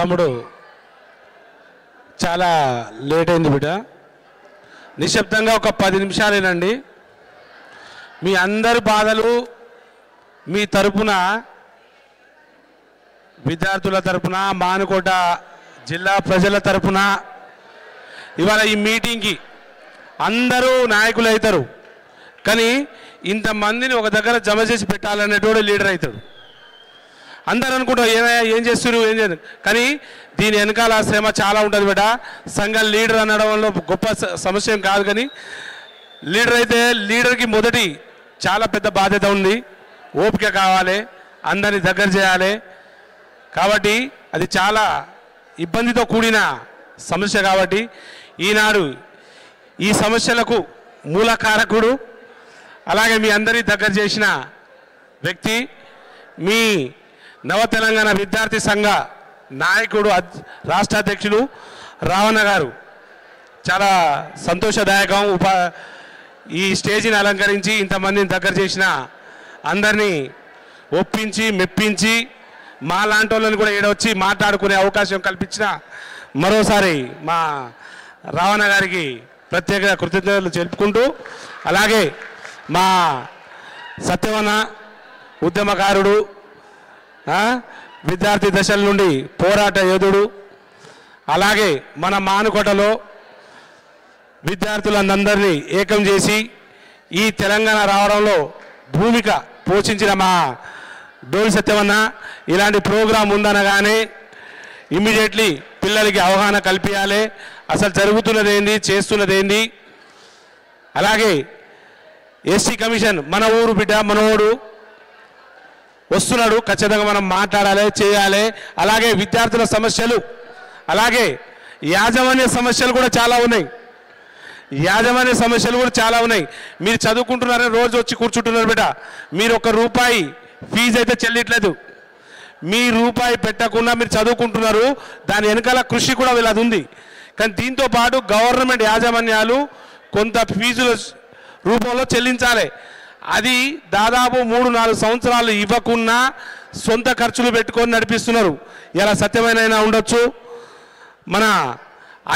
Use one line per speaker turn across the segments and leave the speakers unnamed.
తమ్ముడు చాలా లేట్ అయింది బిడ్డ. నిశ్శబ్దంగా ఒక 10 నిమిషాలేనండి. మీ అందరి బాధలు మీ తరపున, విద్యార్థుల తరపున, మానుకోట జిల్లా ప్రజల తరపున ఇవాళ ఈ మీటింగ్కి అందరూ నాయకులు అవుతారు. కానీ ఇంతమందిని ఒక దగ్గర జమ చేసి పెట్టాలనేటోడు లీడర్ అవుతాడు. అందరూ అనుకుంటారు ఏం చేస్తున్నారు ఏం చేయదు, కానీ దీని వెనకాల శ్రమ చాలా ఉంటుంది బిడ్డ. సంఘ లీడర్ అనడంలో గొప్ప సమస్య కాదు, కానీ లీడర్ అయితే లీడర్కి మొదటి చాలా పెద్ద బాధ్యత ఉంది. ఓపిక కావాలి, అందరిని దగ్గర చేయాలి. కాబట్టి అది చాలా ఇబ్బందితో కూడిన సమస్య. కాబట్టి ఈనాడు ఈ సమస్యలకు మూలకారకుడు, అలాగే మీ అందరి దగ్గర చేసిన వ్యక్తి మీ నవ తెలంగాణ విద్యార్థి సంఘ నాయకుడు, రాష్ట్ర అధ్యక్షులు రావణ గారు. చాలా సంతోషదాయకం. ఈ స్టేజిని అలంకరించి ఇంతమందిని దగ్గర చేసిన అందరినీ ఒప్పించి మెప్పించి మా లాంటి వాళ్ళని కూడా ఈడొచ్చి మాట్లాడుకునే అవకాశం కల్పించిన మరోసారి మా రావణ గారికి ప్రత్యేక కృతజ్ఞతలు తెలుపుకుంటూ, అలాగే మా సత్యవన ఉద్యమకారుడు, విద్యార్థి దశల నుండి పోరాట యోధుడు, అలాగే మన మానుకోటలో విద్యార్థులందరినీ ఏకం చేసి ఈ తెలంగాణ రావడంలో భూమిక పోషించిన మా డోలి సత్యవన్న, ఇలాంటి ప్రోగ్రాం ఉందనగానే ఇమ్మీడియట్లీ పిల్లలకి అవగాహన కల్పించాలి, అసలు జరుగుతున్నది ఏంది, చేస్తున్నది ఏంది. అలాగే ఎస్సీ కమిషన్, మన ఊరు బిడ్డ మనోడు వస్తున్నాడు, ఖచ్చితంగా మనం మాట్లాడాలి, చేయాలి. అలాగే విద్యార్థుల సమస్యలు, అలాగే యాజమాన్య సమస్యలు కూడా చాలా ఉన్నాయి. యాజమాన్య సమస్యలు కూడా చాలా ఉన్నాయి. మీరు చదువుకుంటున్నారని రోజు వచ్చి కూర్చుంటున్నారు బిడ్డ. మీరు ₹1 ఫీజు అయితే చెల్లిట్లేదు. మీ రూపాయి పెట్టకుండా మీరు చదువుకుంటున్నారు. దాని వెనకాల కృషి కూడా వీళ్ళది ఉంది. కానీ దీంతో పాటు గవర్నమెంట్ యాజమాన్యాలు కొంత ఫీజుల రూపంలో చెల్లించాలి. అది దాదాపు 3-4 సంవత్సరాలు ఇవ్వకున్నా సొంత ఖర్చులు పెట్టుకొని నడిపిస్తున్నారు. ఇలా సత్యమైన ఉండొచ్చు. మన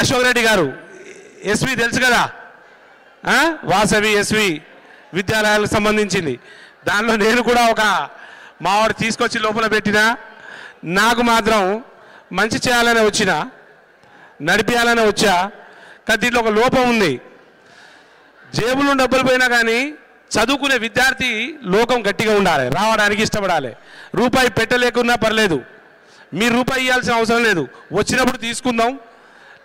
అశోక్ రెడ్డి గారు ఎస్వి తెలుసు కదా, వాసవి ఎస్వి విద్యాలయాలకు సంబంధించింది. దానిలో నేను కూడా ఒక మావాడు తీసుకొచ్చి లోపల పెట్టినా. నాకు మాత్రం మంచి చేయాలనే వచ్చినా, నడిపించాలనే వచ్చా. కానీ దీంట్లో ఒక లోపం ఉంది. జేబులో డబ్బులు పోయినా కానీ చదువుకునే విద్యార్థి లోకం గట్టిగా ఉండాలి, రావడానికి ఇష్టపడాలి. రూపాయి పెట్టలేకున్నా పర్లేదు, మీరు రూపాయి ఇవ్వాల్సిన అవసరం లేదు. వచ్చినప్పుడు తీసుకుందాం,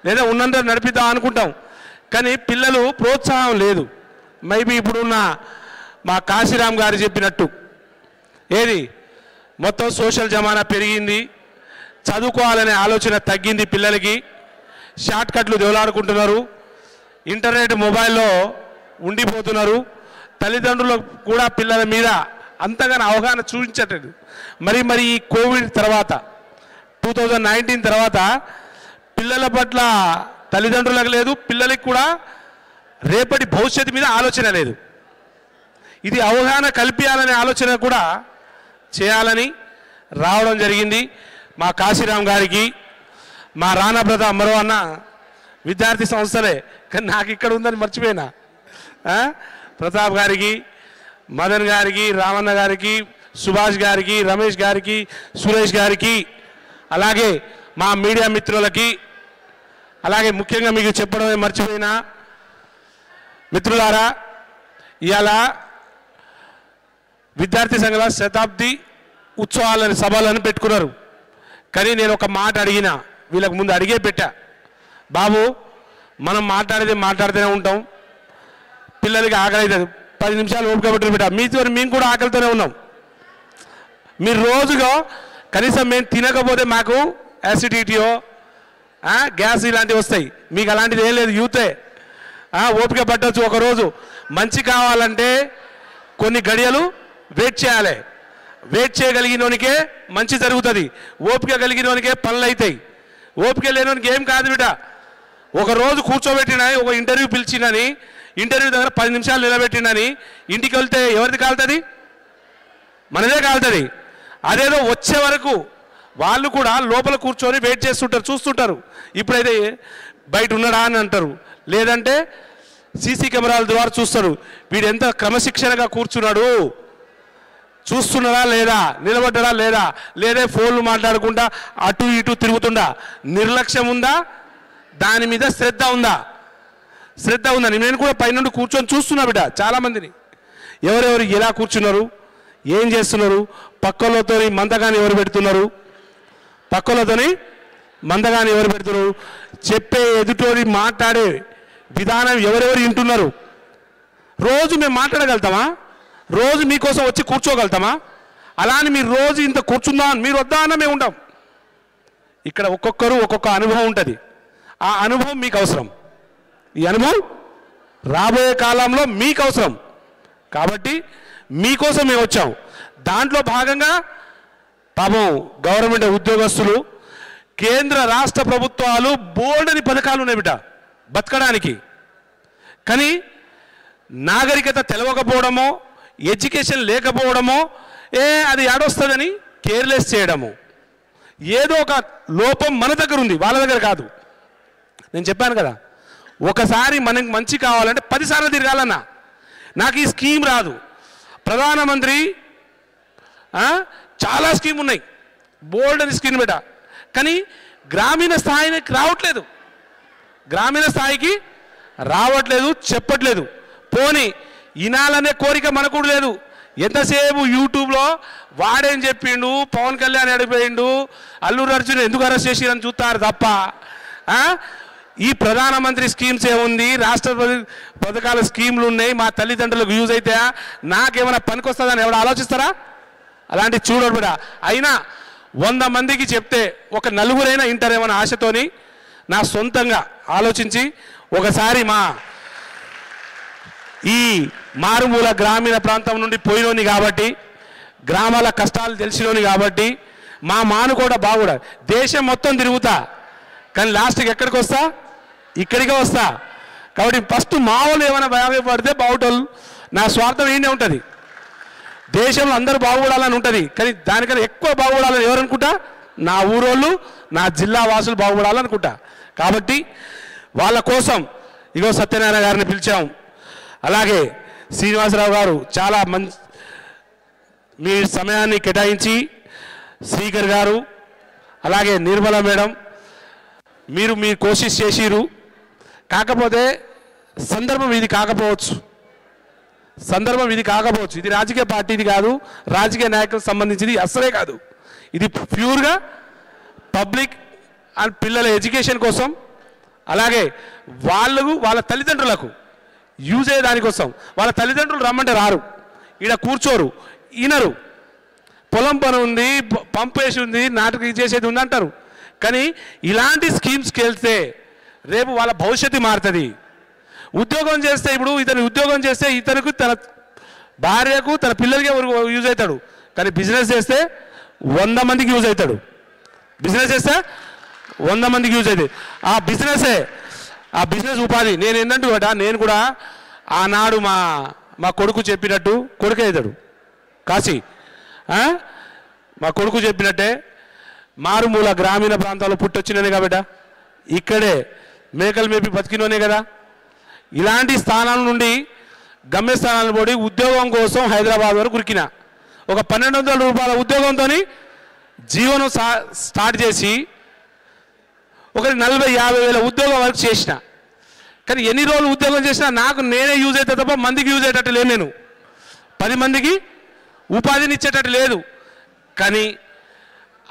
లేదా ఉన్నంత నడిపిద్దాం అనుకుంటాం. కానీ పిల్లలు ప్రోత్సాహం లేదు. మైబీ ఇప్పుడున్న మా కాశీరామ్ గారు చెప్పినట్టు ఏది మొత్తం సోషల్ జమానా పెరిగింది, చదువుకోవాలనే ఆలోచన తగ్గింది. పిల్లలకి షార్ట్ కట్లు దేవులాడుకుంటున్నారు, ఇంటర్నెట్ మొబైల్లో ఉండిపోతున్నారు. తల్లిదండ్రులు కూడా పిల్లల మీద అంతగానో అవగాహన చూపించట్లేదు. మరి ఈ కోవిడ్ తర్వాత 2019 తర్వాత పిల్లల పట్ల తల్లిదండ్రులకు లేదు, పిల్లలకి కూడా రేపటి భవిష్యత్తు మీద ఆలోచన లేదు. ఇది అవగాహన కల్పించాలనే ఆలోచన కూడా చేయాలని రావడం జరిగింది. మా కాశీరామ్ గారికి, మా రాణా ప్రతాప్ మరో అన్న విద్యార్థి సంస్థలే, కానీ నాకు ఇక్కడ ఉందని మర్చిపోయినా. ప్రతాప్ గారికి, మదన్ గారికి, రామన్న గారికి, సుభాష్ గారికి, రమేష్ గారికి, సురేష్ గారికి, అలాగే మా మీడియా మిత్రులకి, అలాగే ముఖ్యంగా మీకు చెప్పడమే మర్చిపోయినా మిత్రులారా, ఇవాళ విద్యార్థి సంఘాల శతాబ్ది ఉత్సవాలని సభలను పెట్టుకున్నారు. కానీ నేను ఒక మాట అడిగిన, వీళ్ళకి ముందు అడిగే పెట్టా, బాబు మనం మాట్లాడితేనే ఉంటాం, పిల్లలకి ఆకలి అవుతుంది, 10 నిమిషాలు ఓపిక పెట్టు బిడ్డ. మీతో మేము కూడా ఆకలితోనే ఉన్నాం. మీరు రోజుగా కనీసం మేము తినకపోతే మాకు యాసిడిటీయో గ్యాస్ ఇలాంటివి వస్తాయి. మీకు అలాంటిది ఏం లేదు, యూతే ఓపిక పట్టవచ్చు. ఒకరోజు మంచి కావాలంటే కొన్ని గడియలు వెయిట్ చేయాలి. వెయిట్ చేయగలిగినోనికే మంచి జరుగుతుంది. ఓపిక కలిగినోనికే పనులు అవుతాయి. ఓపిక లేనోనికి ఏం కాదు బిడ్డ. ఒకరోజు కూర్చోబెట్టినా, ఒక ఇంటర్వ్యూ పిలిచినని, ఇంటర్వ్యూ దగ్గర 10 నిమిషాలు నిలబెట్టినని ఇంటికి వెళ్తే ఎవరిది కాలుతుంది? మనదే కాలుతుంది. అదేదో వచ్చే వరకు వాళ్ళు కూడా లోపల కూర్చొని వెయిట్ చేస్తుంటారు, చూస్తుంటారు. ఇప్పుడైతే బయట ఉన్నాడా అని అంటారు, లేదంటే సీసీ కెమెరాల ద్వారా చూస్తారు. వీడు ఎంత క్రమశిక్షణగా కూర్చున్నాడు, చూస్తున్నాడా లేదా, నిలబడ్డా లేదా, లేదా ఫోన్లు మాట్లాడకుండా అటు ఇటు తిరుగుతుండా, నిర్లక్ష్యం ఉందా, దాని మీద శ్రద్ధ ఉందా? శ్రద్ధ ఉందని నేను కూడా పైనుండి కూర్చొని చూస్తున్నా బిడ్డ. చాలామందిని ఎవరెవరు ఎలా కూర్చున్నారు, ఏం చేస్తున్నారు, పక్కలతో మందగాని ఎవరు పెడుతున్నారు, పక్కలతోని మందగాని ఎవరు పెడుతున్నారు, చెప్పే ఎదుటోడి మాట్లాడే విధానం ఎవరెవరు వింటున్నారు. రోజు మేము మాట్లాడగలుగుతామా? రోజు మీకోసం వచ్చి కూర్చోగలుగుతామా? అలా అని మీరు రోజు ఇంత కూర్చుందా, మీరు వద్దా అన్న మేము ఉంటాం. ఇక్కడ ఒక్కొక్కరు ఒక్కొక్క అనుభవం ఉంటుంది. ఆ అనుభవం మీకు అవసరం, ఈ అనుభవం రాబోయే కాలంలో మీకు అవసరం. కాబట్టి మీకోసం మేము వచ్చాం. దాంట్లో భాగంగా పాపం గవర్నమెంట్ ఉద్యోగస్తులు, కేంద్ర రాష్ట్ర ప్రభుత్వాలు బోల్డని పథకాలు ఉన్నాయి బిడ్డ బతకడానికి. కానీ నాగరికత తెలవకపోవడమో, ఎడ్యుకేషన్ లేకపోవడమో, అది ఆడొస్తుందని కేర్లెస్ చేయడము, ఏదో ఒక లోపం మన దగ్గర ఉంది, వాళ్ళ దగ్గర కాదు. నేను చెప్పాను కదా, ఒకసారి మనకి మంచి కావాలంటే 10 సార్లు తిరగాలన్నా. నాకు ఈ స్కీమ్ రాదు. ప్రధానమంత్రి చాలా స్కీమ్ ఉన్నాయి, బోల్డ్ అని స్కీమ్ బిడ్డ. కానీ గ్రామీణ స్థాయికి రావట్లేదు, గ్రామీణ స్థాయికి రావట్లేదు, చెప్పట్లేదు. పోనీ వినాలనే కోరిక మనకు లేదు. ఎంతసేపు యూట్యూబ్లో వాడేం చెప్పిండు, పవన్ కళ్యాణ్ అడిగిపోయిండు, అల్లూరు అర్జున్ ఎందుకు అరెస్ట్ చేసిరని చూస్తారు తప్ప ఈ ప్రధానమంత్రి స్కీమ్స్ ఏముంది, రాష్ట్ర పథకాల స్కీమ్లు ఉన్నాయి, మా తల్లిదండ్రులకు యూజ్ అవుతాయా, నాకేమైనా పనికొస్తుందని ఎవరు ఆలోచిస్తారా? అలాంటివి చూడరు బిడ్డ. అయినా 100 మందికి చెప్తే ఒక నలుగురైనా ఇంటారేమన్న ఆశతోని నా సొంతంగా ఆలోచించి ఒకసారి మా ఈ మారుమూల గ్రామీణ ప్రాంతం నుండి పోయినోని కాబట్టి, గ్రామాల కష్టాలు తెలిసినోని కాబట్టి, మా మానుకోట బాగుడా దేశం మొత్తం తిరుగుతా, కానీ లాస్ట్కి ఎక్కడికి వస్తా? ఇక్కడికే వస్తా. కాబట్టి ఫస్ట్ మా వాళ్ళు ఏమైనా బాగుపడితే బాగుంటోళ్ళు, నా స్వార్థం ఏంటే ఉంటుంది. దేశంలో అందరూ బాగుపడాలని ఉంటుంది, కానీ దానికన్నా ఎక్కువ బాగుపడాలని ఎవరనుకుంటా? నా ఊరోళ్ళు, నా జిల్లా వాసులు బాగుపడాలనుకుంటా. కాబట్టి వాళ్ళ కోసం ఇగో సత్యనారాయణ గారిని పిలిచాం. అలాగే శ్రీనివాసరావు గారు చాలా మంచి మీ సమయాన్ని కేటాయించి, శ్రీకర్ గారు, అలాగే నిర్మల మేడం, మీరు కోషిష్ చేసిరు. కాకపోతే సందర్భం ఇది కాకపోవచ్చు, సందర్భం ఇది కాకపోవచ్చు. ఇది రాజకీయ పార్టీది కాదు, రాజకీయ నాయకులకు సంబంధించింది అస్సలే కాదు. ఇది ప్యూర్గా పబ్లిక్ అండ్ పిల్లల ఎడ్యుకేషన్ కోసం, అలాగే వాళ్ళ తల్లిదండ్రులకు యూజ్ అయ్యే దానికోసం. వాళ్ళ తల్లిదండ్రులు రమ్మంటే రారు, ఈడ కూర్చోరు, ఈనరు. పొలం పని ఉంది, పంపేసి ఉంది, నాటుకు చేసేది ఉంది అంటారు. కానీ ఇలాంటి స్కీమ్స్కి వెళ్తే రేపు వాళ్ళ భవిష్యత్తు మారుతుంది. ఉద్యోగం చేస్తే, ఇప్పుడు ఇతను ఉద్యోగం చేస్తే ఇతనికి, తన భార్యకు, తన పిల్లలకి యూజ్ అవుతాడు. కానీ బిజినెస్ చేస్తే 100 మందికి యూజ్ అవుతాడు. బిజినెస్ చేస్తే 100 మందికి యూజ్ అవుతుంది. ఆ బిజినెస్ ఉపాధి. నేను ఏంటంటే నేను కూడా ఆనాడు మా కొడుకు చెప్పినట్టు కొడుకే అవుతాడు కాశీ. మా కొడుకు చెప్పినట్టే మారుమూల గ్రామీణ ప్రాంతాల్లో పుట్టొచ్చిననే కాబట్టి ఇక్కడే మేకలు మేపి బతికినోనే కదా. ఇలాంటి స్థానాల నుండి గమ్యస్థానాలను పోయి ఉద్యోగం కోసం హైదరాబాద్ వరకు ఉరికిన. ఒక 1200 రూపాయల ఉద్యోగంతో జీవనం స్టార్ట్ చేసి ఒకరి 40-50 వేల ఉద్యోగం వరకు చేసిన. కానీ ఎన్ని రోజులు ఉద్యోగం చేసినా నాకు నేనే యూజ్ అవుతా తప్ప మందికి యూజ్ అయ్యేటట్టు లేదు. నేను 10 మందికి ఉపాధిని ఇచ్చేటట్టు లేదు. కానీ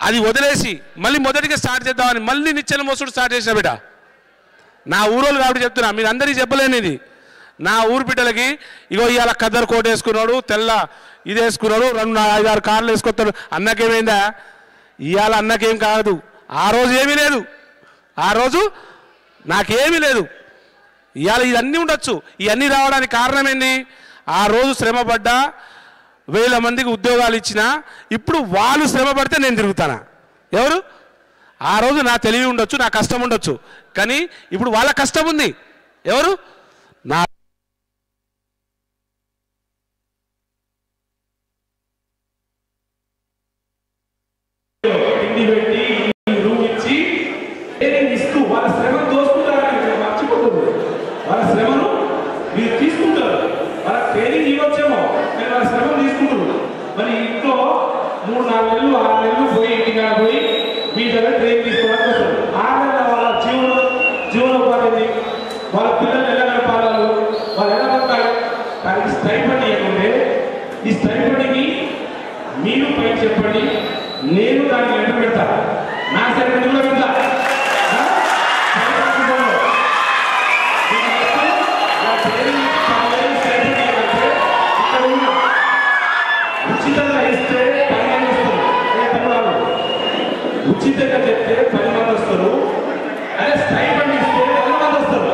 అది వదిలేసి మళ్ళీ మొదటిగా స్టార్ట్ చేద్దామని మళ్ళీ నిచ్చెన మోసుడు స్టార్ట్ చేసిన బిడ్డ. నా ఊరోళ్ళు కాబట్టి చెప్తున్నా, మీరు అందరికీ చెప్పలేని ఇది. నా ఊరు బిడ్డలకి ఇగో ఇవాళ కద్దరు కోట వేసుకున్నాడు, తెల్ల ఇది వేసుకున్నాడు, 2-5-6 కార్లు వేసుకొస్తాడు. అన్నకేమైందా? ఇవాళ అన్నకేం కాదు, ఆ రోజు ఏమీ లేదు, ఆ రోజు నాకేమీ లేదు. ఇవాళ ఇవన్నీ ఉండొచ్చు. ఇవన్నీ రావడానికి కారణం ఏంది? ఆ రోజు శ్రమపడ్డా, 1000 మందికి ఉద్యోగాలు ఇచ్చినా, ఇప్పుడు వాళ్ళు శ్రమ పడితే నేను తిరుగుతానా? ఎవరు? ఆ రోజు నా తెలివి ఉండొచ్చు, నా కష్టం ఉండొచ్చు, కానీ ఇప్పుడు వాళ్ళ కష్టం ఉంది. ఎవరు? నా
హిందీ మీరు పైకి చెప్పండి, నేను దానికి లెటర్ పెడతా, నా సెక్రటరీ కూడా పెడతా. ఉచితంగా ఇస్తే 10 మంది వస్తారు, ఉచితంగా చెప్తే 10 మంది వస్తారు, అదే స్టైపెండ్ ఇస్తే 100 మంది వస్తారు.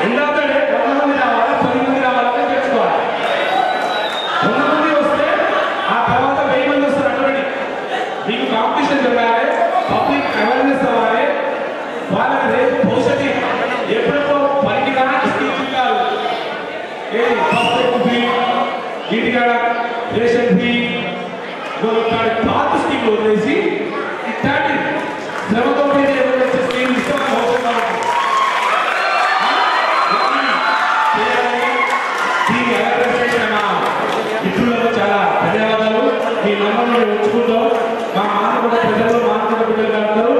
రెండవది 100 మంది రావాలి, 10 మంది రావాలని తెచ్చుకోవాలి. 100 మంది వస్తే ఆ తర్వాత 1000 మంది వస్తారు. అటువంటి మీకు కాంపిటీషన్ జరగాలి, పబ్లిక్ అవేర్నెస్ అవ్వాలి. వాళ్ళకి రేపు భవిష్యత్తు ఎప్పుడెప్పుడు పనికిరా స్కీమ్ కాదు, ఏది ఫస్ట్ ఫీ, ఇంటికాడ రేషన్ ఫీ, పాత స్కీమ్ వదిలేసి ఇట్లాంటి శ్రమతో ఏదైనా స్కీమ్ ఇస్తే అవసరం దీన్ని అవేర్నెస్ చేసిన మిత్రులకు చాలా ధన్యవాదాలు. మీ నంబర్లు ఉంచుకుంటాం. మా మానవుడ ప్రజలు మానవుడ బిడ్డలు అందరూ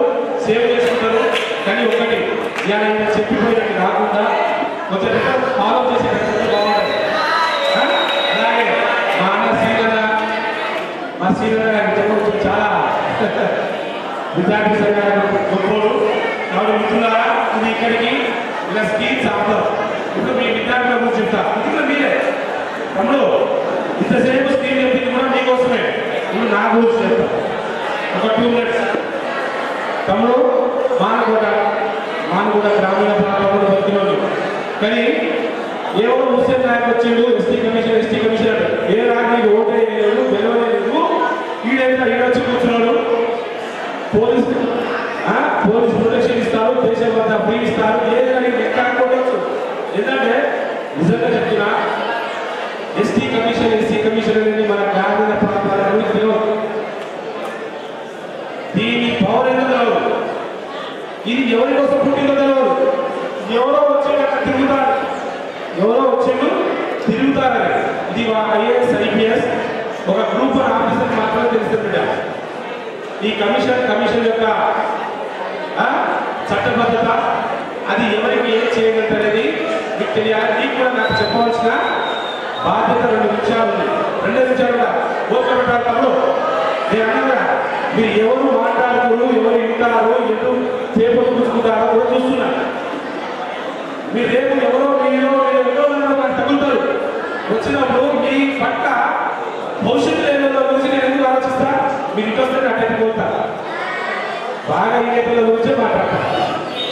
సేవ్ చేసుకుంటారు. కానీ ఒకటి ఇలా చెప్పిపోయినట్టు కాకుండా కొంచెం రిటర్న్ ఫాలో చేసేటట్టు బాగుంటుంది. అలాగే మా అన్న శ్రీధర చెప్పవచ్చు, చాలా విద్యార్థి సంఘాలు గొప్పలు. కాబట్టి మిత్రులారా, ఇది ఇక్కడికి ఇలా స్కీమ్స్ ఆపుతారు. ఇప్పుడు మీ విద్యార్థుల గురించి చెప్తా. ఇప్పుడు మీరే తమ్ముడు ఇంతసేపు స్కీమ్ చెప్పింది కూడా మీకోసమే. ఇప్పుడు నా గురించి చెప్తా ఒక 2 minutes. తమ్ముడు మానగూడ గ్రామీణ ప్రాంతంలో బతికినోళ్ళు, కానీ ఎవరు హుస్సేన్ నాయక్ వచ్చిండు, ఎస్టీ కమిషన్ ఏ రాజు ఓటే లేదు, గెలవలేదు, ఈడొచ్చి కూర్చున్నాడు. పోలీస్ ప్రొటెక్షన్ ఇస్తారు, దేశం వద్ద ఫ్రీ ఇస్తారు, ఏదైనా ఎక్కడ అనుకోవచ్చు. ఎందుకంటే నిజంగా చెప్తున్నా, ఎస్సీ కమిషన్ అనేది మన గ్రామీణ ప్రాంతాలకు తెలియదు. దీని పవర్ ఎందుకు తెలియదు, ఇది ఎవరి కోసం పుట్టిందో తెలియదు. ఎవరో వచ్చిండు తిరుగుతారని. ఇది IAS IPS ఒక గ్రూప్ ఆఫీసర్ మాత్రమే తెలుస్తుంది. ఈ కమిషన్ యొక్క చట్టబద్ధత, అది ఎవరికి ఏం చేయగలుగుతారనేది మీకు తెలియాలి. మీకు కూడా నాకు చెప్పవలసిన బాధ్యత 2 నిమిషాలు ఉంది. 2 నిమిషాలు కూడా ఓపిక పెట్టాలి. నేను అన్నా, మీరు ఎవరు మాట్లాడుతున్నారు, ఎవరు వింటారు, ఎటు పేపర్ చూసుకుంటారో కూడా చూస్తున్నారు. మీరు రేపు ఎవరో నాకు తగులుతారు. వచ్చినప్పుడు మీ పట్ల భవిష్యత్తు ఏదో గురించి నేను ఎందుకు ఆలోచిస్తా, మీరు ఇంకొస్తే నాకు ఎత్తుకుంటా. బాగా ఈ పిల్లల గురించే మాట్లాడతా.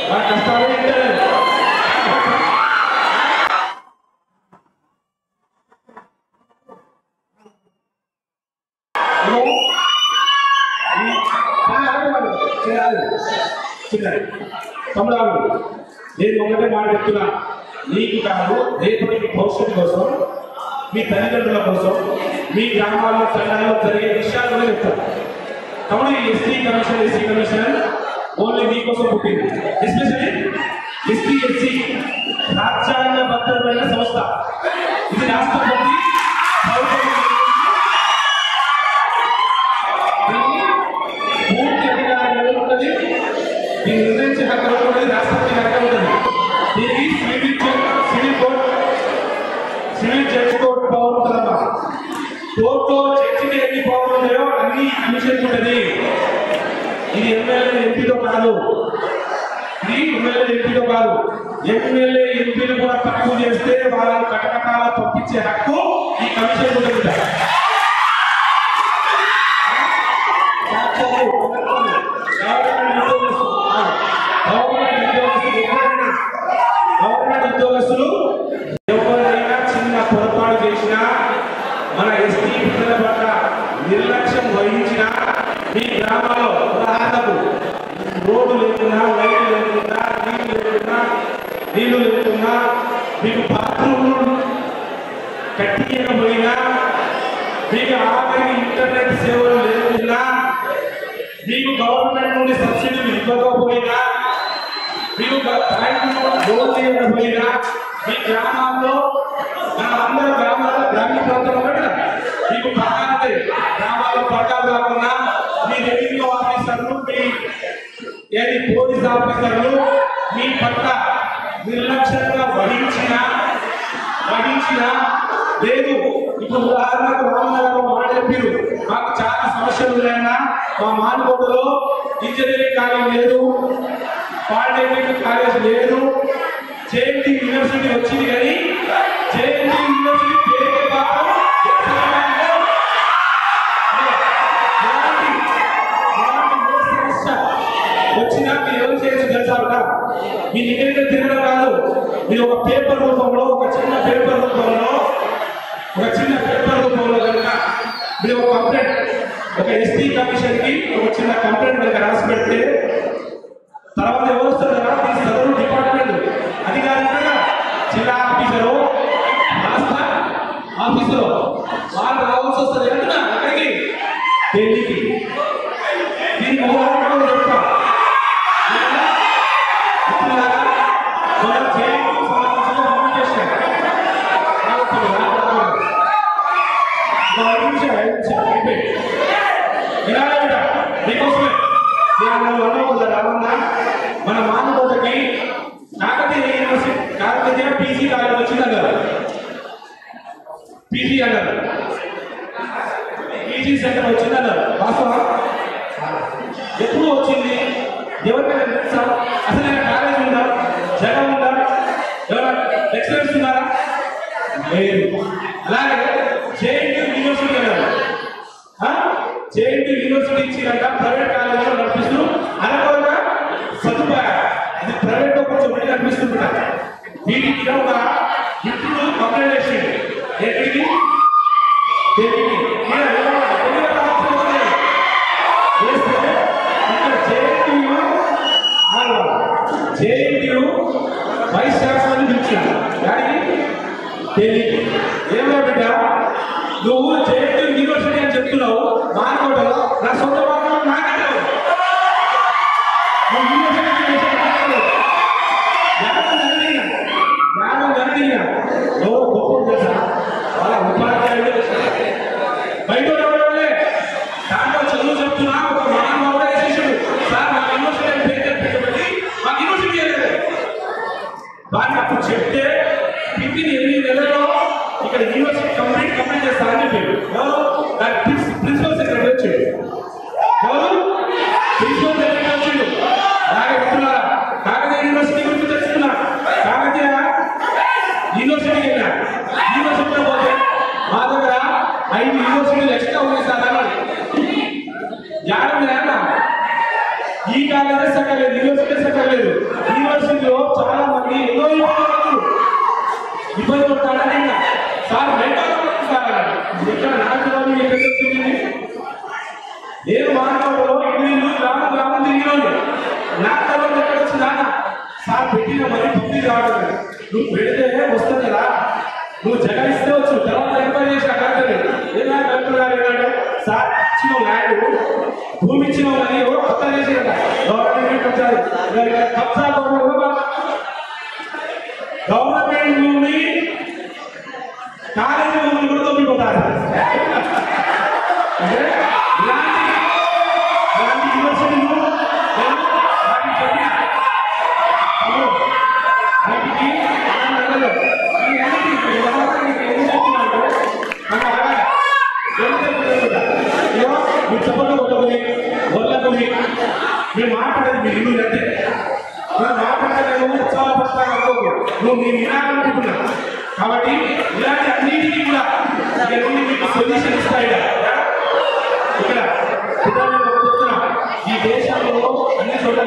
మా కష్టాలు ఏంటంటే తమ్ముడు, నేను ఒకటే మాట చెప్తున్నా, నీకు కాదు రేపటి భవిష్యత్తు కోసం, మీ తల్లిదండ్రుల కోసం, మీ గ్రామాల్లో చట్టాల్లో జరిగే విషయాలు కూడా చెప్తాను. తమ్ముడు, ఈ ఎస్సీ కమిషన్ ఓన్లీ మీకోసం పుట్టింది. ఎస్పెషల్లీ ఎస్సీ రాజ్యాంగబద్ధమైన సంస్థ. ఇది రాష్ట్రపతి పూర్తి అధికారం ఉంటుంది. దీన్ని నిర్ణయించే హక్కు ఉంటుంది, రాష్ట్రపతి హక్కు ఉంటుంది. దీనికి సివిల్ జడ్జి కోర్టు పవర్ ఉంటుందమ్మా. కోర్టులో జడ్జికి ఎన్ని పవర్ ఉన్నాయో అన్ని కమిషన్ ఉంటుంది. ఇది ఎమ్మెల్యే ఎంపీతో కాదు, ఎమ్మెల్యే ఎంపీలు కూడా తక్కువ చేస్తే వాళ్ళని కటకటాల పంపించే హక్కు ఈ కమిషన్ ఉంటుంది. గవర్నమెంట్ ఉద్యోగస్తులు ఎవరైనా చిన్న పొరపాటు చేసినా, మన ఎస్టీ పిల్లల పట్ల నిర్లక్ష్యం వహించినా, మీ గ్రామాల్లో ఉదాహరణకు రోడ్డు లేకున్నా, లైట్లు లేకున్నా, నీళ్లు లేకున్నా, మీకు బాత్రూమ్ కట్టియకపోయినా, మీకు ఆఖరికి ఇంటర్నెట్ సేవలు లేకున్నా, మీకు గవర్నమెంట్ నుండి సబ్సిడీలు ఇవ్వకపోయినా, మీకు బ్యాంకులో లోన్ చేయకపోయినా, మీ గ్రామాల్లో అందరూ గ్రామీణ ప్రాంతంలో మీకు పట్టాలు గ్రామాల్లో పట్టాలు కాకుండా మీ రెవెన్యూ ఆఫీసర్లు, మీ పోలీస్ ఆఫీసర్లు మీ పట్ల నిర్లక్ష్యంగా వహించినా లేదు. ఇప్పుడు ఉదాహరణకు రామనగరంలో మాట చెప్పారు, మా మానుకోటలో ఇంజనీరింగ్ కాలేజ్ లేదు, పాలిటెక్నిక్ కాలేజ్ లేదు, జేఎన్టీ యూనివర్సిటీ వచ్చింది కానీ జేఎన్టీ యూనివర్సిటీ పేరుకే మాత్రం వచ్చినా మీరు ఎవరు చేయొచ్చు తెలుసా? మీ నిజంగా తిరగడం కాదు, మీరు ఒక పేపర్ రూపంలో ఒక చిన్న పేపర్ రూపంలో కనుక మీరు ఒక కంప్లైంట్ ఒక ఎస్టీ కమిషన్ కి ఒక చిన్న కంప్లైంట్ కనుక రాసి పెడితే తర్వాత ఎవరు వస్తారు కదా ఈ సదరు డిపార్ట్మెంట్ అధికారికంగా జిల్లా ఆఫీసరు ఆఫీసరు వాళ్ళు రావాల్సి వస్తుంది అంటున్నా అక్కడికి ఢిల్లీకి. దీనికి ఉదాహరణ చెప్తా. మన మానకోటకి Kakatiya university Kakatiya PG college వచ్చిందన్నారు. పీజీ అన్నారు, పీజీ సెంటర్ వచ్చిందన్నారు. వాస్తవా? ఎప్పుడు వచ్చింది? ఎవరికైనా తెలుసా? అసలు కాలేజ్ ఉందా? జగన్ ఉందా? ఎవరైనా లెక్చరర్స్ ఉన్నారా? లేదు. అలాగే జేఎన్టీ యూనివర్సిటీ అన్నారు. జేఎన్టీ యూనివర్సిటీ ఇచ్చినాక ప్రైవేట్ కాలేజీలో నడిపిస్తూ అనుకోగా సదుపాయాలు అది ప్రైవేట్ లో కొంచెం బయట నడిపిస్తుంటారు. వీటికి ఒక ఇప్పుడు కంప్లైంట్ చేసింది ఎక్కడికి జేఎన్టీ వైస్ ఛాన్సలర్ పిలిచాను దానికి ఢిల్లీకి. ఏమో బిడ్డ నువ్వు జేఎన్టీ యూనివర్సిటీ అని చెప్తున్నావు, మానకోటలో నా సొంత భాగంలో నాకంటే గొప్ప తెలుసా? వాళ్ళ ఉపాధ్యాయుడు బయట దాంట్లో చదువు చెప్తున్నా ఒక మహానుభావుడే చేసాడు. సార్ మా యూనివర్సిటీ పేరు పెట్టి మాకు యూనివర్సిటీ వాడిని అప్పుడు చెప్తే 8 నెలల్లో ఇక్కడ యూనివర్సిటీ కంప్లీట్ చేస్తారని చెప్పారు. ఎవరు? దాని ప్రిన్సిపల్ సెక్రటరీ వచ్చాడు. ఎవరు? ప్రిన్సిపల్ సెక్రటరీ వచ్చాడు. అలాగే చెప్తున్నారా కాకతీయ యూనివర్సిటీ గురించి తెలుసుకున్నా, కాకతీయ యూనివర్సిటీకి వెళ్ళా. యూనివర్సిటీలో పోతే మా దగ్గర 5 యూనివర్సిటీలు ఎక్స్ట్రా ఉన్నాయి సార్ అన్నాడు. ఈ కాలేజీ సక్కలేదు, యూనివర్సిటీ సక్కలేదు. యూనివర్సిటీలో చాలా మంది ఎన్నో ఇబ్బంది పడతాడని సార్ ఇక్కడ నాకు ఎక్కడ వచ్చింది. నేను మానవులో ఇల్లు గ్రామం తిరిగిన నా తర్వాత ఎక్కడ వచ్చిందా సార్ పెట్టిన మరి బుద్ధి రావడం. నువ్వు పెడితే వస్తుంది కదా, నువ్వు జగనిస్తే వచ్చు. తర్వాత ఎంక్వైరీ చేసి అక్కడ ఏదైనా కలుపుతున్నారు ఏంటంటే సార్ ఇచ్చిన ల్యాండ్ భూమి ఇచ్చిన కానీ ఎవరో కొత్త చేసి గవర్నమెంట్ వచ్చారు. కబ్జా గవర్నమెంట్ భూమి కాలేజీ భూములు కూడా తొమ్మిపోతారు. ఇలాంటి యూనివర్సిటీలు చెప్పండి కొట్టుకుని వదలకుని మీరు మాట్లాడేది మీరు ఇల్లు అంటే మనం మాట్లాడలేదు ఉత్సాహపడతాను అనుకోకు. నువ్వు నేను వినాలనుకుంటున్నా కాబట్టి ఇలాంటి అన్నిటికీ కూడా మీకు సొల్యూషన్ ఇస్తాయి. ఇక్కడ చెప్తున్నా ఈ దేశంలో అన్ని చోట్ల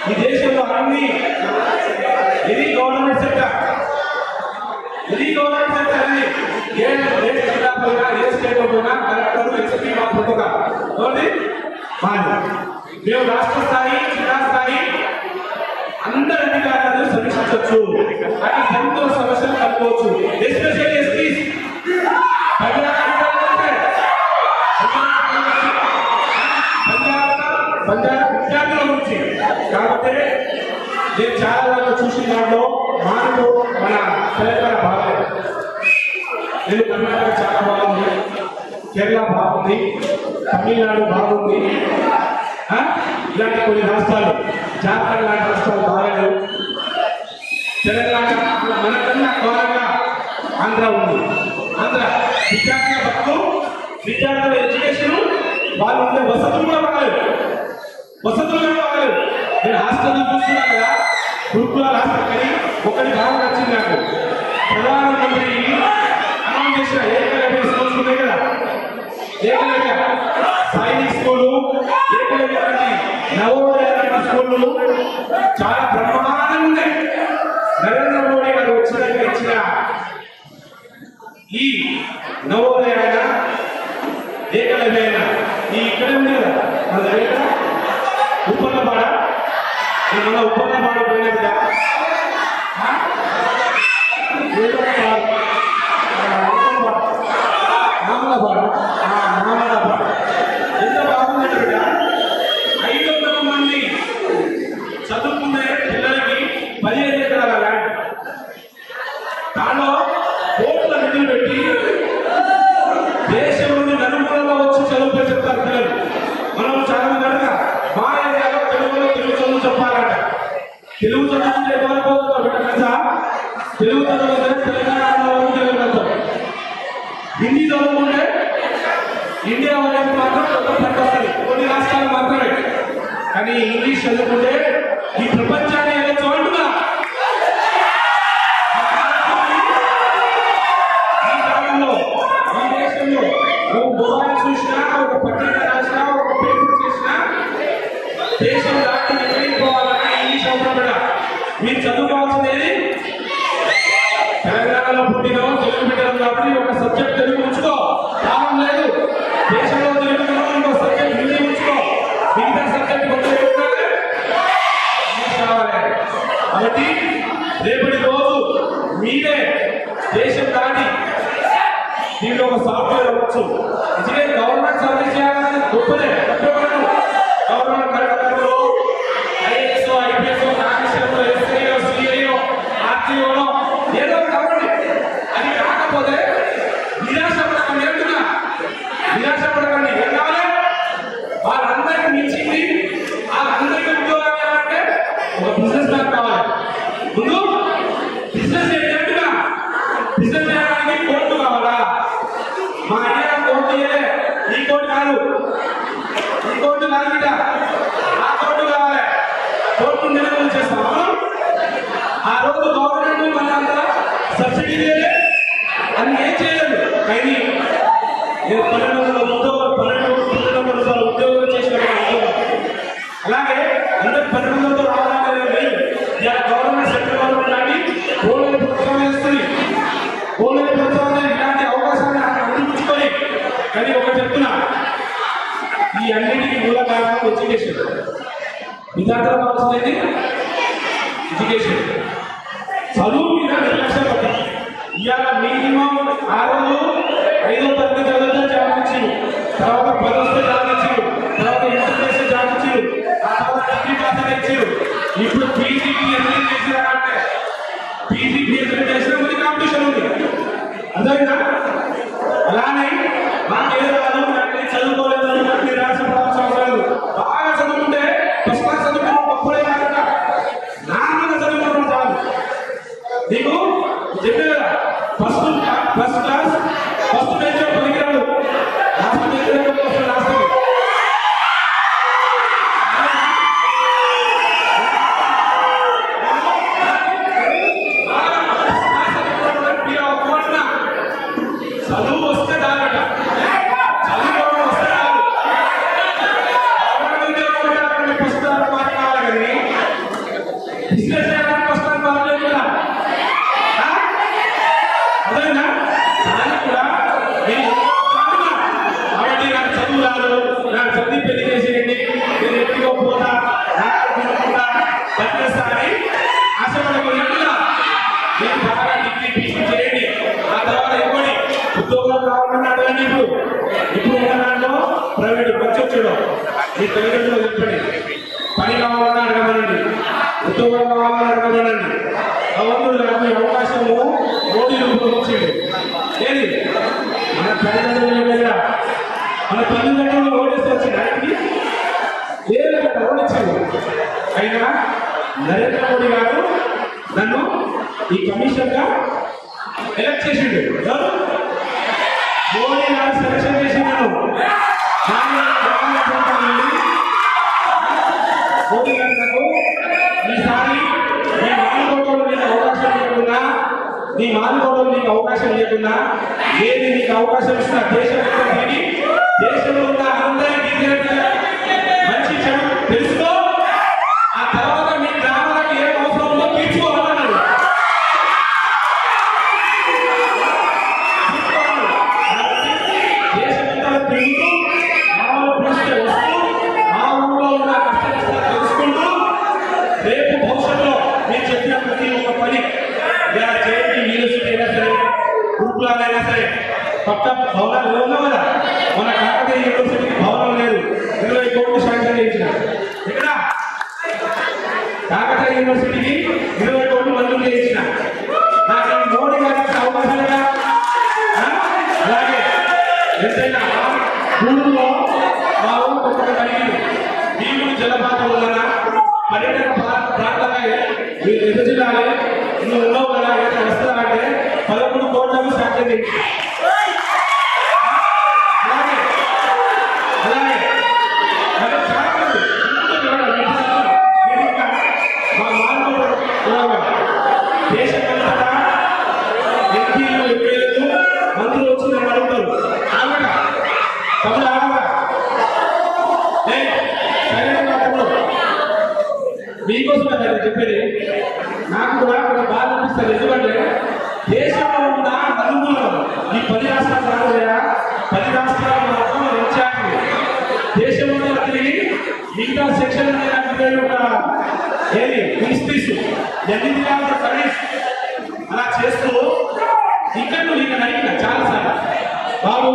ఈ దేశంలో అన్ని ఇది గవర్నమెంట్ సెక్టర్, ఇది గవర్నమెంట్ సెక్టర్ అన్ని ఏ జిల్లా పోయినా ఏ స్టేట్ పోయినా కలెక్టర్ ఎస్పీ మాత్రమే ఎవరి మాది. మేము రాష్ట్ర స్థాయి జిల్లా స్థాయి అందరి అధికారులను సమీక్షించవచ్చు, అది ఎంతో సమస్యలు కనుక్కోవచ్చు. ఎస్పెషల్లీ ఎస్పీస్ విద్యార్థుల గురించి. కాబట్టి నేను చాలా వరకు చూసిన దాంట్లో మానవు మన తెలంగాణ బాగాలేదు, నేను కర్ణాటక చాలా బాగుంది, కేరళ బాగుంది, తమిళనాడు బాగుంది, ఇలాంటి కొన్ని రాష్ట్రాలు జార్ఖండ్ లాంటి రాష్ట్రాలు బాగాలేదు. తెలంగాణ మనకన్నా ఘోరంగా ఆంధ్ర ఉంది. ఆంధ్ర విద్యార్థుల బతుకు, విద్యార్థుల ఎడ్యుకేషన్ వాళ్ళు ఉండే వసతులు కూడా బాగలేదు. నేను హాస్టల్లో చూస్తున్నా కదా, గురుకుల హాస్టల్ కానీ ఒకటి బాగా నచ్చింది నాకు. ప్రధానమంత్రి అనౌన్స్ చేసిన ఏకలవ్య స్కూల్స్ ఉన్నాయి కదా, ఏకలవ్య సైనిక్ స్కూలు, ఏకలవ్య నవోదయ స్కూళ్ళు చాలా బ్రహ్మాండంగా ఉన్నాయి. నరేంద్ర మోడీ గారు వచ్చినాక ఇచ్చిన ఈ నవోదయ ఏకలవ్య ఈ ఇక్కడే ఉంది కదా మన దగ్గర ఉప్పన్నపాడ, మన ఉప్పన్నపాడ పోయిన కదా ఎంత బాగుందంటే బిడ్డ, 500 మంది చదువుకునే పిల్లలకి 15 ఎకరాల ల్యాండ్, దానిలో కోట్ల నిధులు పెట్టి దేశంలోని నలుమూలలో వచ్చి చదువుకొని చెప్తారు పిల్లలు. మనం చాలా మంది అడగా మా ఏరియాలో తెలుగు చదువు చెప్పాలంట. తెలుగు చదువుకుంటే ఎవరు పోతుందో బిడ్డ తెలుసా? తెలుగు చదువుకుంటే తెలంగాణలో తెలుగు వెళ్తాం. హిందీ చదువుకుంటే ఇండియా వాళ్ళకి మాత్రం కొత్త పంట వస్తుంది, కొన్ని రాష్ట్రాలు మాత్రమే. కానీ ఇంగ్లీష్ చదువుకుంటే ఈ ప్రపంచాన్ని వెళ్ళొచ్చు అంటున్నా. ఈ కాలంలో ఈ దేశంలో నువ్వు మొబైల్ చూసినా, ఒక పత్రిక రాసినా, ఒక పేపర్ చేసినా దేశం దాటి ఎక్కడికి పోవాలని ఇంగ్లీష్ అవసరం కూడా. మీరు చదువుకోవాల్సింది తెలంగాణలో పుట్టిన తెలుగు బిడ్డలు కాబట్టి ఒక సబ్జెక్ట్ తెలుగు ఉంచుకో, కారణం లేదు. దేశంలో తెలుగు ఇంకో సబ్జెక్ట్ హిందీ ఉంచుకో, మిగతా సబ్జెక్ట్ కావాలి. కాబట్టి రేపటి రోజు మీరే దేశం దాటి దీంట్లో ఒక సాఫ్ట్వేర్ అవ్వచ్చు. నిజంగా గవర్నమెంట్ సర్వీస్ చేయాలని గొప్పదే. గవర్నమెంట్ కలెక్టర్లు, ఐఏఎస్, ఐపీఎస్, నాగేశ్వరంలో, ఎస్ఐఓ, సిఐఓ, ఆర్టీఓలో ఏదో కావాలి. అది కాకపోతే నిరాశపడకండి అంటున్నా, నిరాశపడకండి. ఏం కావాలి? వాళ్ళందరికీ మించింది, వాళ్ళందరికీ ఉద్యోగాలు కావాలంటే ఒక బిజినెస్ మ్యాన్ కావాలి. ముందు బిజినెస్ ఏంటంటున్నా, బిజినెస్ చేయడానికి కోర్టు కావాలా? మా అయ్యా కోర్టు ఈ కోర్టు కాదు, ఈ కోర్టు కాదు బిడ్డ, ఆ కోర్టు కావాలి. కోర్టు నిలబడి చేస్తాము. ఆ రోజు గవర్నమెంట్ మనంతా సబ్సిడీ లేదు, అది ఏం చేయలేదు. కానీ 1200 రూపాయలు ఉద్యోగం చేసిన అలాగే అందరికి 1200 రావాలని లేదు. ఇలా గవర్నమెంట్ సెంట్రల్ గవర్నమెంట్ లాంటి ఓన్లీ ప్రభుత్వం వేస్తుంది. ఓన్లీ ప్రభుత్వం ఇలాంటి అవకాశాన్ని అందించుకొని. కానీ ఒకటి చెప్తున్నా, ఈ అన్నింటికి మూల కారణం ఎడ్యుకేషన్. విద్యార్థులు కావాల్సింది ఎడ్యుకేషన్. చదువు మీద నిర్లక్ష్యం పడ్డాం. ఇవాళ మినిమం ఆ రోజు 5వ తరగతి చదివితే జాబ్ ఇచ్చారు, తర్వాత 10 వస్తే జాబ్ ఇచ్చారు, తర్వాత ఇంటర్నేషనల్ జాబ్ ఇచ్చారు, ఆ తర్వాత డిగ్రీ పాస్ ఇచ్చారు. ఇప్పుడు పీజీ పిహెచ్డీ చేసినారంటే పీజీ పిహెచ్డీ చేసిన కొన్ని కాంపిటీషన్ ఉంది, అర్థమైందా? అలానే మాకేం రాదు, నాకు చదువుకోలేదు అని నిరాశపడాల్సిన అవసరం లేదు. బాగా చదువుకుంటే ఫస్ట్ క్లాస్ చదువుకుంటే గొప్పలే కాకుండా నార్మల్గా చదువుకుంటాం చాలు. నీకు చెప్పే కదా, ఫస్ట్ క్లాస్ ఫస్ట్ బెంచ్ పనికిరాడు, లాస్ట్ బెంచ్ లాస్ట్. చదువు వస్తే దానట, చదువుకోవడం వస్తే కాదు. ఫస్ట్ మార్క్ కావాలి కానీ బిజినెస్ చేయడానికి ఫస్ట్ మార్క్ లేదు కదా, అదేనా? దానికి కూడా కాబట్టి నాకు చదువు రాదు, నాకు చదివి పెళ్లి చేసేయండి, నేను ఎత్తుకో పోతా, నాకుకుంటా పనిచేస్తా అని ఆశపడకుండా నేను బాగా డిగ్రీ పీజీ చేయండి. ఆ తర్వాత ఇవ్వండి ఉద్యోగాలు కావాలని అడగండి. ఇప్పుడు ఉన్న దాంట్లో ప్రైవేట్ మంచి వచ్చాడు, మీ తల్లిదండ్రులు చెప్పండి. పని కావాలని అడగమనండి, ఉద్యోగం కావాలని అడగమనండి. భగవంతుడు నాకు ఈ అవకాశము మోడీ రూపంలో వచ్చేది. ఏది మన తల్లిదండ్రుల దగ్గర, మన తల్లిదండ్రులు ఓడిస్తే వచ్చింది ఆయనకి లేదంటే ఓడించాడు. అయినా నరేంద్ర మోడీ గారు నన్ను ఈ కమిషన్ గా ఎలక్ట్ చేసిండు. మోడీ గారు సెలక్షన్ చేసిండు. అవకాశం లేకున్నా ఏది నీకు అవకాశం ఇస్తున్నా దేశంలో తిరిగి దేశంలో ఉన్న అందరికీ మంచి చెడు తెలుసుకో. ఆ తర్వాత మీ గ్రామాలకు ఏం అవసరం ఉందో తీర్చుకోవాలన్నాడు. దేశంలో తిరుగుతూ మామూలు పిలిస్తే వస్తూ మా ఊళ్ళో ఉన్న కష్ట నష్టాలు తెలుసుకుంటూ రేపు భవిష్యత్తులో నేను చెప్పిన ప్రతి ఒక్క పని జేఎన్టీ యూనివర్సిటీ అయినా సరే గురుకులాలైనా సరే పక్క భవనాలు ఉన్నాం కదా. మన కాకతీయ యూనివర్సిటీకి భవనం లేదు, 20 కోట్లు శాంక్షన్ చేయించిన. ఇక్కడ కాకతీయ యూనివర్సిటీకి 20 కోట్లు మంజూరు చేయించిన. నాకు మోడీ గారికి అవకాశాలుగా అలాగే ఎంతైనా ఊళ్ళో మా ఊరు కొత్తగా కలిగింది. భీముడు జలపాతం వలన పర్యటన ప్రాంతంగా ఎదుర్కొనాలి. నువ్వు ఉన్నావు కదా ఏదైనా వస్తానంటే 11 కోట్లకు శాంక్షన్ చేయించిన. అలాగే మరి చాలా మంది మా మానవుడు దేశమంతటా ఎంపీలు ఎంపీలు మంత్రులు వచ్చి నన్ను అడుగుతారు, ఆగట తమ్ముడు ఆగట సరైన తమ్ముడు మీకోసమే నేను చెప్పేది. నాకు కూడా కొంచెం బాధ అనిపిస్తుంది. ఎందుకంటే దేశంలో ఉన్న నలుగురు ఈ 10 రాష్ట్రాలు రాలేదా, 10 రాష్ట్రాలు మాత్రం ఇన్ఛార్జ్ దేశంలో తిరిగి మిగతా సెక్షన్ ఏది మినిస్ట్రీస్ ఎన్ని సర్వీస్ అలా చేస్తూ ఇక్కడ నేను అడిగిన చాలాసార్లు, బాబు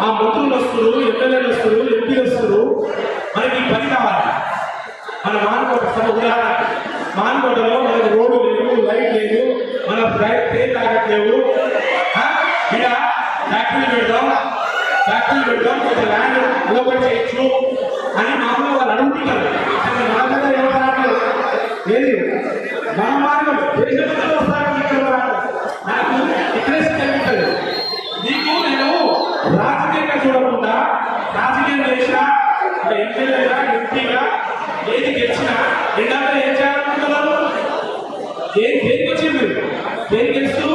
ఆ మంత్రులు వస్తారు, ఎమ్మెల్యేలు వస్తారు, ఎంపీలు వస్తారు, మనకి ఈ పని కావాలి. మన మానకోట ఉదాహరణ, మానకోటలో మనకు రోడ్డు లేదు, లైట్ లేదు, మన ట్రైన్ తాగట్లేవు. ఇక్కడ ఫ్యాక్టరీలు పెడతాం కొంచెం ల్యాండ్ అలోకేట్ చేయొచ్చు అని మామూలుగా వాళ్ళు అడుగుతుంటారు. మన దగ్గర ఎవరు రావట్లేదు. ఏది మన మార్గం దేశంలో వస్తారని ఇక్కడ నాకు ఇంట్రెస్ట్ కలుగుతుంది. నీకు నేను రాజకీయంగా చూడకుండా రాజకీయం చేసినా ఎమ్మెల్యేగా ఎంపీగా ఏది గెలిచినా ఎండాక ఏం చేయాలనుకుంటున్నారు? దేనికి వచ్చింది? దేనికి గెలుస్తూ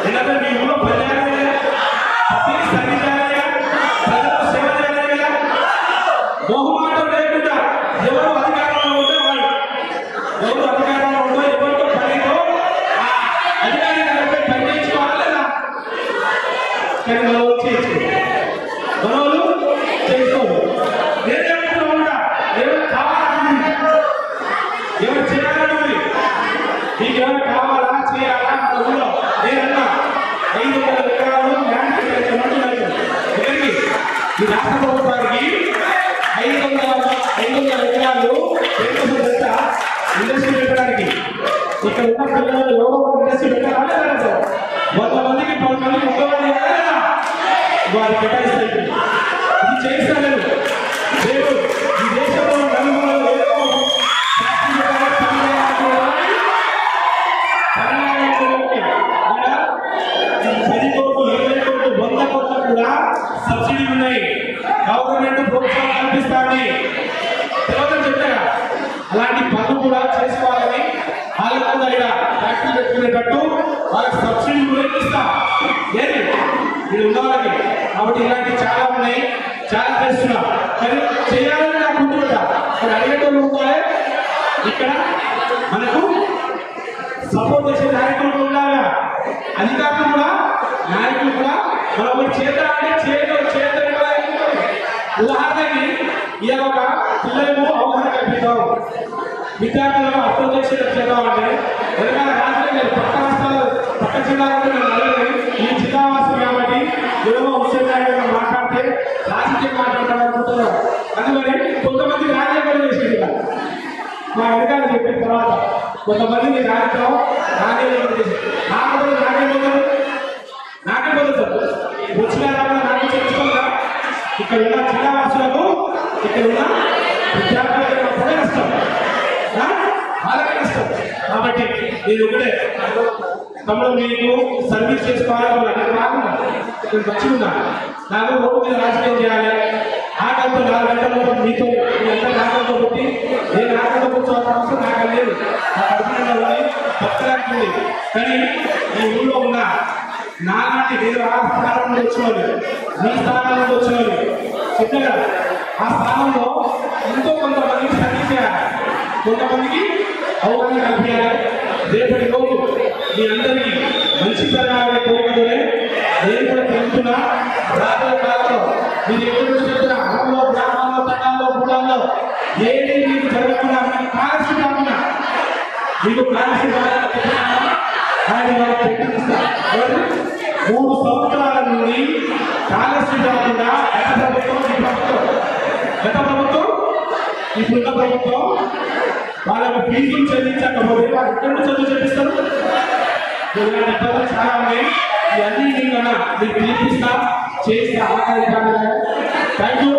ఎండాక మీ ఊళ్ళో పని చేయాలి కదా, సర్వీ చేయాలి కదా, ప్రజలకు సేవ చేయాలి కదా. మొహమాటం లేకుండా ఎవరు అధికారంలో ఉంటే వాళ్ళు, ఎవరు అధికారంలో ఉందో ఎవరితో పనితో అధికారి గారిపై పని చేయించుకోవాలి లేదా? కానీ మనం చేసుకోదు. ఎవరు కావాలని ఎవరు చేయాలని మీకు ఎవరు కావాలా చేయాలా మన ఊళ్ళో నేనన్నా 500 ఎకరాలు ల్యాండ్ ఎక్కడికి ఈ రాష్ట్ర ప్రభుత్వానికి 500 ఎకరాలు ఇండస్ట్రీ పెట్టడానికి. ఇక్కడ ఉన్న పిల్లలు ఎవరో ఇండస్ట్రీ పెట్టాలి కదా, 100 మందికి 10 మందికి 30 మంది కదా వారు కేటాయిస్తాయి. ఇది చేస్తాను రేపు ఈ దేశంలో నలుగురు ఏదో 10 కోట్లు 20 కోట్లు 100 కోట్లు కూడా సబ్సిడీ ఉన్నాయి. గవర్నమెంట్ ప్రోత్సాహం కల్పిస్తామని తర్వాత చెప్పారా. అలాంటి పనులు కూడా చేసుకోవాలని వాళ్ళకు కూడా ఇలా ఫ్యాక్టరీ పెట్టుకునేటట్టు వాళ్ళకి సబ్సిడీ కూడా ఇస్తాం. ఏది ఇది ఉన్న వాళ్ళకి. కాబట్టి ఇలాంటివి చాలా ఉన్నాయి, చాలా చేస్తున్నాం. కానీ చేయాలని నాకు గుర్తుపెట్టా. మరి అడిగేటోళ్ళు ఉండాలి, ఇక్కడ మనకు సపోర్ట్ చేసే నాయకులు ఉండాలి, అధికారులు కూడా నాయకులు కూడా మనం ఒకటి చేద్దామంటే చేయడం ఉదాహరణకి ఇవాళ ఒక పిల్లలకు అవగాహన కల్పిద్దాం, విద్యార్థులకు అర్థం చేసేటట్టు చేద్దామంటే వెనకాల రాజకీయ పక్క రాష్ట్రాలు పక్క జిల్లాలో ఈ జిల్లా వాసులు కాబట్టి ఏదో విషయంగా మాట్లాడితే రాజకీయం మాట్లాడాలనుకుంటున్నారు. అందుకని కొంతమంది రాజకీయం చేసేది మా వెనకాల చెప్పిన తర్వాత కొంతమంది రాజకీయం నాకే పోతుంది వచ్చిన నాకు చెప్పుకోగా ఇక్కడ ఉన్న జిల్లా వాసులకు ఇక్కడ ఉన్న విద్యార్థులకు కూడా నష్టం, వాళ్ళకే నష్టం. కాబట్టి నేను ఒకటే తమ్ముడు మీకు సర్వీస్ చేసుకోవాలి రాకుండా నేను మంచిగా ఉన్నా. నాకు రోడ్డు మీద రాజకీయం చేయాలి, ఆకలితో 4 గంటల మీతో మీరంతా నాకంతో పెట్టి నేను నాకంతో కూర్చోవాల్సిన అవసరం నాకు లేదు. నా కడుపులో భక్తులాంటి. కానీ ఈ ఊళ్ళో ఉన్న నా చెప్పిన కదా ఆ స్థానంలో ఎంతో కొంతమందికి స్టడీ చేయాలి, కొంతమందికి అవగాహన కల్పించాలి. రేపటి రోజు మీ అందరికీ మంచి జరగాలనే కోరికతోనే నేను కూడా తెలుస్తున్నా. రాబోయే కాలంలో మీరు ఎప్పుడు చెప్తున్న అలంలో గ్రామాల్లో తండాల్లో గూడాల్లో ఏది మీకు జరగకుండా మీకు కాలసి కాకుండా మీకు కాలసి ఆయన ప్రకటిస్తారు. 3 సంవత్సరాల నుండి కాలసి కాకుండా గత ప్రభుత్వం ఇప్పుడున్న ప్రభుత్వం వాళ్ళకు ఫీజులు చెల్లించకపోతే వాళ్ళు ఎక్కడ చదువు చెల్లిస్తారు? చాలా ఉన్నాయి. ఇవన్నీ మీకు పిలిపిస్తా చేసి ఆహ్వానించాలి. Thank you.